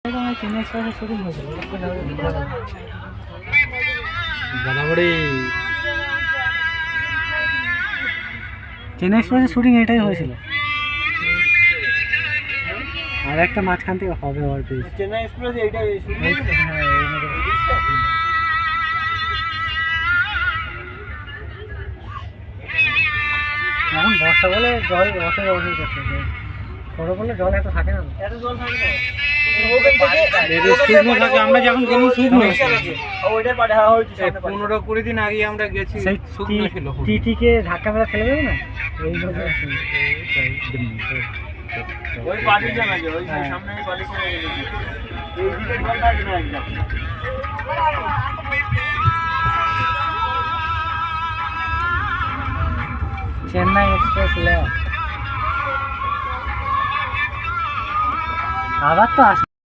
থেকে আমার চেন্নাই এক্সপ্রেসের শুটিং হয়েছিল দাদাবাড়ি চেন্নাই এক্সপ্রেসের শুটিং এটাই হয়েছিল আর একটা মাঝখান থেকে হবে ওর পেজ চেন্নাই এক্সপ্রেস এইটাই এখন বর্ষা বলে জল বছর বছর করছে বড় বললে জল এত থাকে না এত জল থাকে না আমরা যখন গেলাম শুকনো ওইটার পাড়ে হাওয়া হয়েছে 15-20 দিন আগে আমরা গেছি শুকনো ছিল টিটিকে ধাক্কা মেরে ফেলে দেবে না ওই পার্টিশন আছে ওই সামনে পার্টিশন আছে এই দিকে জল থাকে না একদম চেন্নাই এক্সপ্রেস লে আবার তো